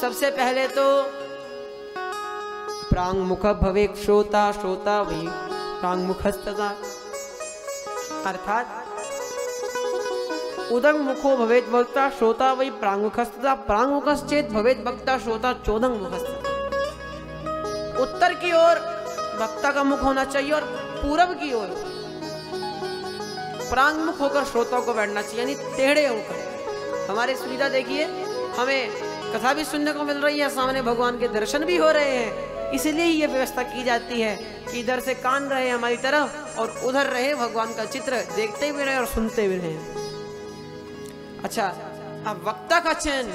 सबसे पहले तो प्रांगमुख भवेत् श्रोता, श्रोता वै प्रांगमुखस्तथा, अर्थात उदंग मुखो भवेत् वक्ता, श्रोता वै प्रांगमुखस्तथा, प्रांगमुखश्चेत् भवेत् वक्ता, श्रोता चोदंग मुखस्तथा। उत्तर की ओर वक्ता का मुख होना चाहिए और पूरब की ओर प्रांगमुख होकर श्रोता को बैठना चाहिए, यानी टेढ़े होकर। हमारे सुविधा देखिए, हमें कथा भी सुनने को मिल रही है, सामने भगवान के दर्शन भी हो रहे हैं, इसलिए ही ये व्यवस्था की जाती है कि इधर से कान रहे हमारी तरफ और उधर रहे भगवान का चित्र, देखते भी रहे और सुनते भी रहे। अच्छा, अब वक्ता का चयन,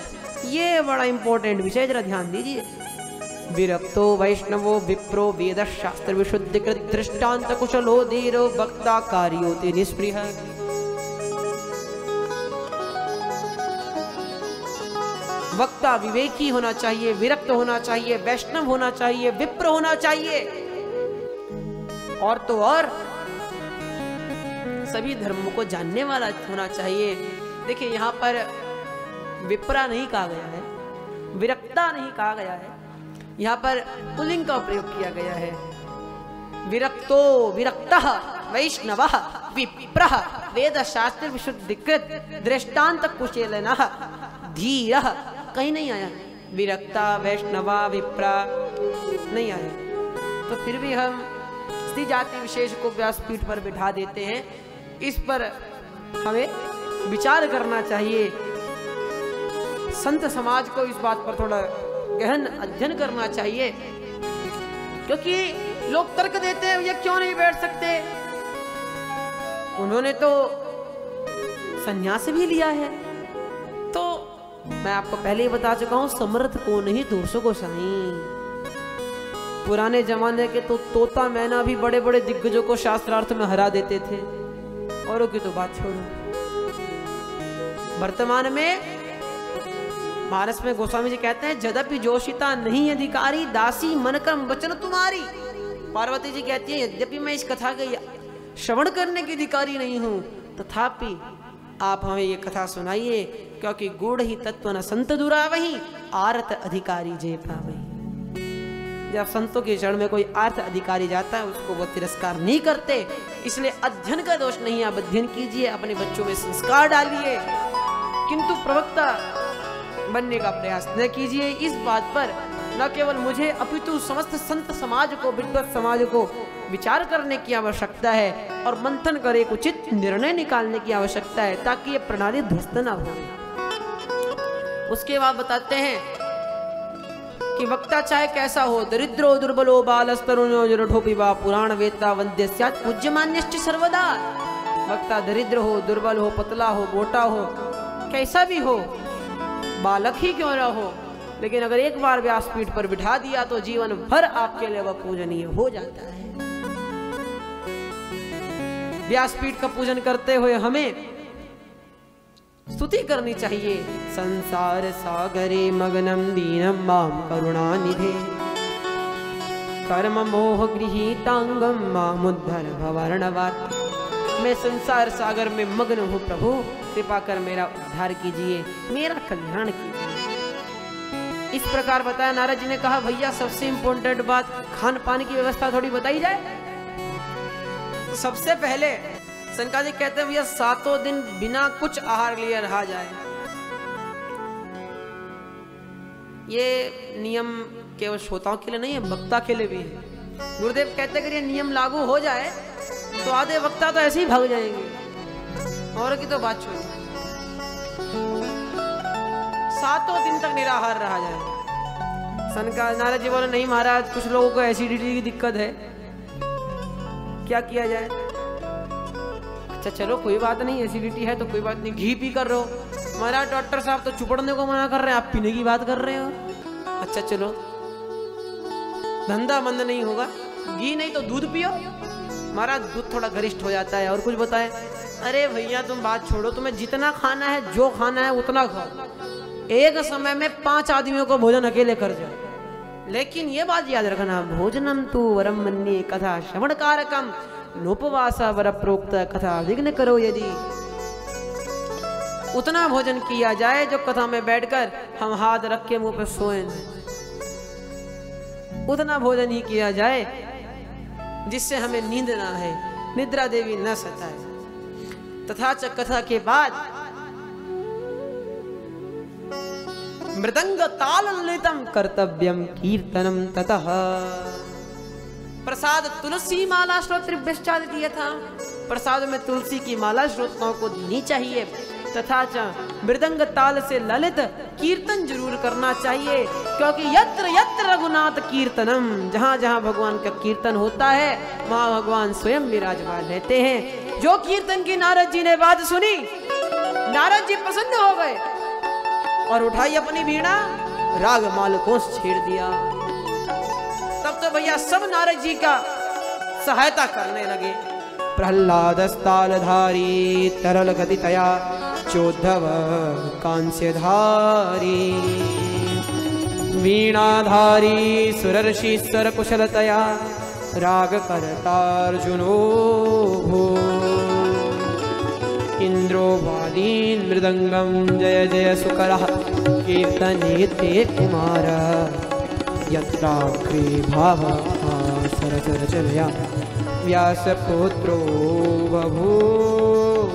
ये बड़ा इंपॉर्टेंट विषय, जरा ध्यान दीजिए। विरक्तो वैष्णवो विप्रो वेद शास्त्र विशुद्धिकृत दृष्टांत कुशलो धीरो वक्ता कार्योति निष्पृह। वक्ता विवेकी होना चाहिए, विरक्त होना चाहिए, वैष्णव होना चाहिए, विप्र होना चाहिए, और तो और सभी धर्मों को जानने वाला होना चाहिए। देखिए, यहाँ पर विप्रा नहीं कहा गया है, विरक्ता नहीं कहा गया है, यहाँ पर पुल्लिंग का प्रयोग किया गया है। विरक्तो विरक्तः वैष्णवः विप्रः वेद शास्त्र विशुद्धिकृत दृष्टांत कुशलनः धीरः, कहीं नहीं आया। विरक्ता वैष्णवा विप्रा नहीं आया, तो फिर भी हम स्त्री जाति विशेष को व्यासपीठ पर बिठा देते हैं। इस पर हमें विचार करना चाहिए। संत समाज को इस बात पर थोड़ा गहन अध्ययन करना चाहिए, क्योंकि लोग तर्क देते हैं ये क्यों नहीं बैठ सकते, उन्होंने तो संन्यास भी लिया है। तो मैं आपको पहले ही बता चुका हूं, समर्थ को नहीं दोषों को सही। पुराने जमाने के तो तोता मैना भी बड़े बड़े दिग्गजों को शास्त्रार्थ में हरा देते थे, औरों की तो बात छोड़ो। वर्तमान में मानस में गोस्वामी जी कहते हैं, जदपि जोशिता नहीं अधिकारी दासी मन कर्म वचन तुम्हारी। पार्वती जी कहती है, यद्यपि मैं इस कथा के श्रवण करने की अधिकारी नहीं हूं, तथापि आप हमें ये कथा सुनाइए, क्योंकि गूढ़ ही तत्व न संत दुरावही आरत अधिकारी जे पावही। जब संतों के चरण में कोई आर्थ अधिकारी जाता है, उसको वो तिरस्कार नहीं करते, इसलिए अध्ययन का दोष नहीं, आप अध्ययन कीजिए, अपने बच्चों में संस्कार डालिए, किंतु प्रवक्ता बनने का प्रयास न कीजिए। इस बात पर न केवल मुझे अपितु समस्त संत समाज को, विद्वत समाज को विचार करने की आवश्यकता है और मंथन कर एक उचित निर्णय निकालने की आवश्यकता है, ताकि ये प्रणाली ध्वस्त न हो। उसके बाद बताते हैं कि वक्ता चाहे कैसा हो, दरिद्रो दुर्बलो बालस्तरुणो जरठोपि वा पुराण वेत्ता वंद्य स्यात् पूज्यमान्यश्च सर्वदा। वक्ता दरिद्र हो, दुर्बल हो, पतला हो, मोटा हो, कैसा भी हो, बालक ही क्यों ना हो, लेकिन अगर एक बार व्यासपीठ पर बिठा दिया तो जीवन भर आपके लिए वह पूजनीय हो जाता है। व्यासपीठ का पूजन करते हुए हमें स्तुति करनी चाहिए। संसार सागरे मग्नं दीनं मां करुणानिधे कर्म मोह गृहीतांगं मामुद्धर भवार्णवात्। मैं संसार सागर में मग्न हूँ प्रभु, कृपा कर मेरा उद्धार कीजिए, मेरा कल्याण कीजिए। इस प्रकार बताया। नारद जी ने कहा, भैया सबसे इंपॉर्टेंट बात खान पान की व्यवस्था थोड़ी बताई जाए। सबसे पहले शंकर जी कहते हैं, भैया 7 दिन बिना कुछ आहार लिए रहा जाए। ये नियम केवल श्रोताओं के लिए नहीं है, वक्ता के लिए भी है। गुरुदेव कहते हैं कि ये नियम लागू हो जाए तो आधे वक्ता तो ऐसे ही भाग जाएंगे, और की तो बात छोड़िए। 7 दिन तक निराहार रहा जाए। शंकर नारद जी बोले, नहीं महाराज, कुछ लोगों को एसिडिटी की दिक्कत है, क्या किया जाए? अच्छा चलो कोई बात नहीं, एसिडिटी है तो कोई बात नहीं, घी पी कर रहे हो। महाराज डॉक्टर साहब तो चुपड़ने को मना कर रहे हैं, आप पीने की बात कर रहे हो। अच्छा चलो, धंधा बंद नहीं होगा, घी नहीं तो दूध पियो। महाराज दूध थोड़ा गरिष्ठ हो जाता है, और कुछ बताए? अरे भैया तुम बात छोड़ो, तुम्हें जितना खाना है, जो खाना है उतना खाओ, एक समय में 5 आदमियों को भोजन अकेले कर जाओ। लेकिन ये बात याद रखना, भोजनम तु वरम मन्ये कथा श्रवण कारकम नोपवासा वर प्रोक्त कथा विघ्न करो यदि। उतना भोजन किया जाए जो कथा में बैठकर हम हाथ रख के मुंह पे सोए। उतना भोजन ही किया जाए जिससे हमें नींद ना है, निद्रा देवी न सताए। तथा च कथा के बाद मृदंग ताल ललितम कर्तव्यम कीर्तनम ततः। प्रसाद तुलसी माला श्रोतृभ्यश्चादि दिया था। प्रसाद में तुलसी की माला श्रोताओं को देनी चाहिए। तथा च मृदंग ताल से ललित कीर्तन जरूर करना चाहिए, क्योंकि यत्र यत्र रघुनाथ कीर्तनम, जहाँ जहाँ भगवान का कीर्तन होता है वहाँ भगवान स्वयं विराजमान रहते हैं। जो कीर्तन की नारद जी ने बात सुनी, नारद जी प्रसन्न हो गए और उठाई अपनी वीणा, राग मालकों से छेड़ दिया। तब तो भैया सब नारद जी का सहायता करने लगे। प्रहलादस्तालधारी तरल गतितया चोद्धव कांस्यधारी, वीणाधारी सुरर्षीश्वर कुशलतया राग करतार्जुनो भो। इंद्रो वालीन मृदंगम जय जय सुकरः कीर्तने ते कुमार, यत्राग्रे भावः सरचरचरया व्यासपुत्रो बभूव।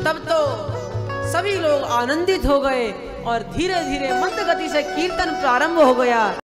तब तो सभी लोग आनंदित हो गए और धीरे धीरे मंद गति से कीर्तन प्रारंभ हो गया।